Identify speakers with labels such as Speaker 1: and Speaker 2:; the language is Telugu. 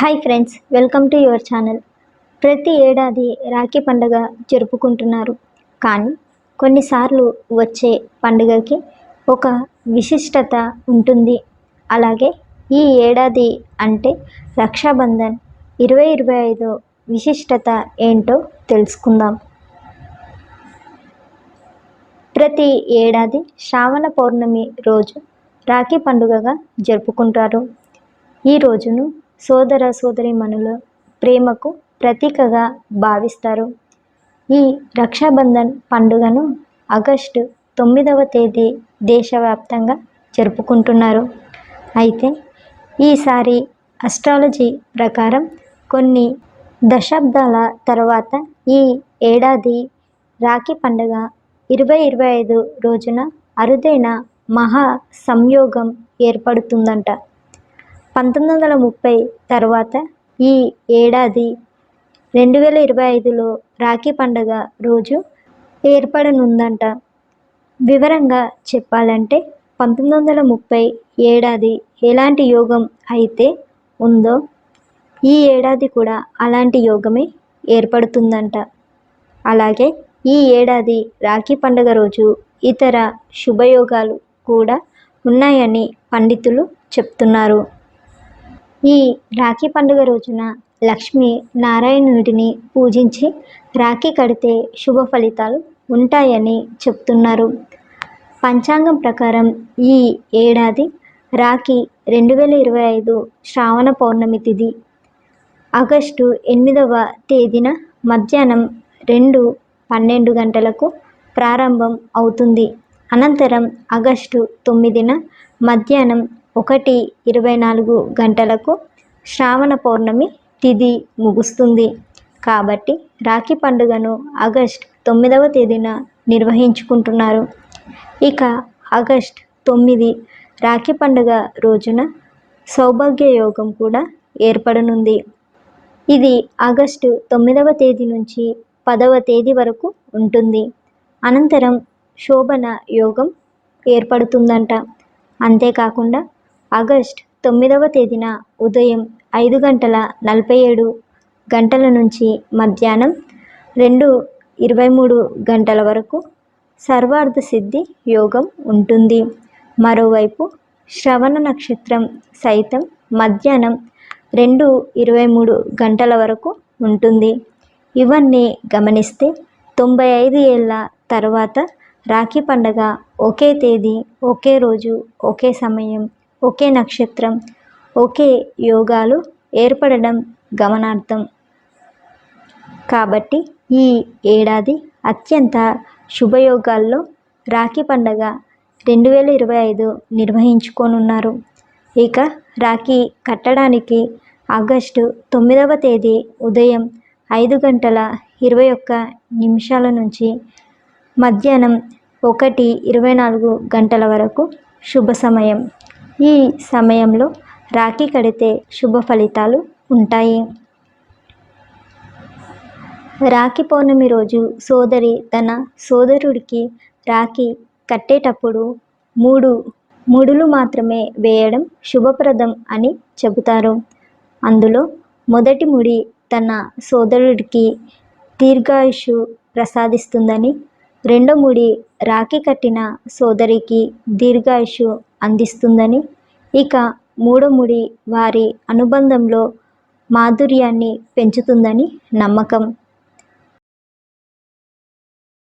Speaker 1: Hi friends, welcome to your channel. ప్రతి ఏడాది రాఖీ పండుగ జరుపుకుంటున్నారు. కానీ కొన్నిసార్లు వచ్చే పండుగకి ఒక విశిష్టత ఉంటుంది. అలాగే ఈ ఏడాది అంటే రక్షాబంధన్ 2025 విశిష్టత ఏంటో తెలుసుకుందాం. ప్రతి ఏడాది శ్రావణ పౌర్ణమి రోజు రాఖీ పండుగగా జరుపుకుంటారు. ఈ రోజును సోదర సోదరీమణుల ప్రేమకు ప్రతీకగా భావిస్తారు. ఈ రక్షాబంధన్ పండుగను ఆగస్టు 9వ తేదీ దేశవ్యాప్తంగా జరుపుకుంటున్నారు. అయితే ఈసారి అస్ట్రాలజీ ప్రకారం కొన్ని దశాబ్దాల తర్వాత ఈ ఏడాది రాఖీ పండుగ 2025 రోజున అరుదైన మహా సంయోగం ఏర్పడుతుందంట. 1930 తర్వాత ఈ ఏడాది 2025లో రాఖీ పండుగ రోజు ఏర్పడనుందంట. వివరంగా చెప్పాలంటే 1930 ఏడాది ఎలాంటి యోగం అయితే ఉందో ఈ ఏడాది కూడా అలాంటి యోగమే ఏర్పడుతుందంట. అలాగే ఈ ఏడాది రాఖీ పండుగ రోజు ఇతర శుభయోగాలు కూడా ఉన్నాయని పండితులు చెప్తున్నారు. ఈ రాఖీ పండుగ రోజున లక్ష్మీ నారాయణుడిని పూజించి రాఖీ కడితే శుభ ఫలితాలు ఉంటాయని చెప్తున్నారు. పంచాంగం ప్రకారం ఈ ఏడాది రాఖీ 2025 శ్రావణ పౌర్ణమి తిథి ఆగస్టు 8వ తేదీన మధ్యాహ్నం 2:12 గంటలకు ప్రారంభం అవుతుంది. అనంతరం ఆగస్టు 9న మధ్యాహ్నం 1:24 గంటలకు శ్రావణ పౌర్ణమి తిథి ముగుస్తుంది. కాబట్టి రాఖీ పండుగను ఆగస్టు 9వ తేదీన నిర్వహించుకుంటున్నారు. ఇక ఆగస్టు 9 రాఖీ పండుగ రోజున సౌభాగ్య యోగం కూడా ఏర్పడనుంది. ఇది ఆగస్టు 9వ తేదీ నుంచి 10వ తేదీ వరకు ఉంటుంది. అనంతరం శోభన యోగం ఏర్పడుతుందంట. అంతేకాకుండా ఆగస్టు 9వ తేదీన ఉదయం 5:47 గంటల నుంచి మధ్యాహ్నం 2:23 గంటల వరకు సర్వార్థ సిద్ధి యోగం ఉంటుంది. మరోవైపు శ్రవణ నక్షత్రం సైతం మధ్యాహ్నం 2:23 గంటల వరకు ఉంటుంది. ఇవన్నీ గమనిస్తే 95 ఏళ్ల తర్వాత రాఖీ పండుగ ఒకే తేదీ, ఒకే రోజు, ఒకే సమయం, ఒకే నక్షత్రం, ఒకే యోగాలు ఏర్పడడం గమనార్థం. కాబట్టి ఈ ఏడాది అత్యంత శుభయోగాల్లో రాఖీ పండుగ 2025 నిర్వహించుకోనున్నారు. ఇక రాఖీ కట్టడానికి ఆగస్టు 9వ తేదీ ఉదయం 5:21 నుంచి మధ్యాహ్నం 1:24 గంటల వరకు శుభ సమయం. ఈ సమయంలో రాఖీ కడితే శుభ ఫలితాలు ఉంటాయి. రాఖీ పౌర్ణమి రోజు సోదరి తన సోదరుడికి రాఖీ కట్టేటప్పుడు 3 ముడులు మాత్రమే వేయడం శుభప్రదం అని చెబుతారు. అందులో మొదటి ముడి తన సోదరుడికి దీర్ఘాయుష్షు ప్రసాదిస్తుందని, రెండో ముడి రాఖీ కట్టిన సోదరికి దీర్ఘాయుష్షు అందిస్తుందని, ఇక మూడో ముడి వారి అనుబంధంలో మాధుర్యాన్ని పెంచుతుందని నమ్మకం.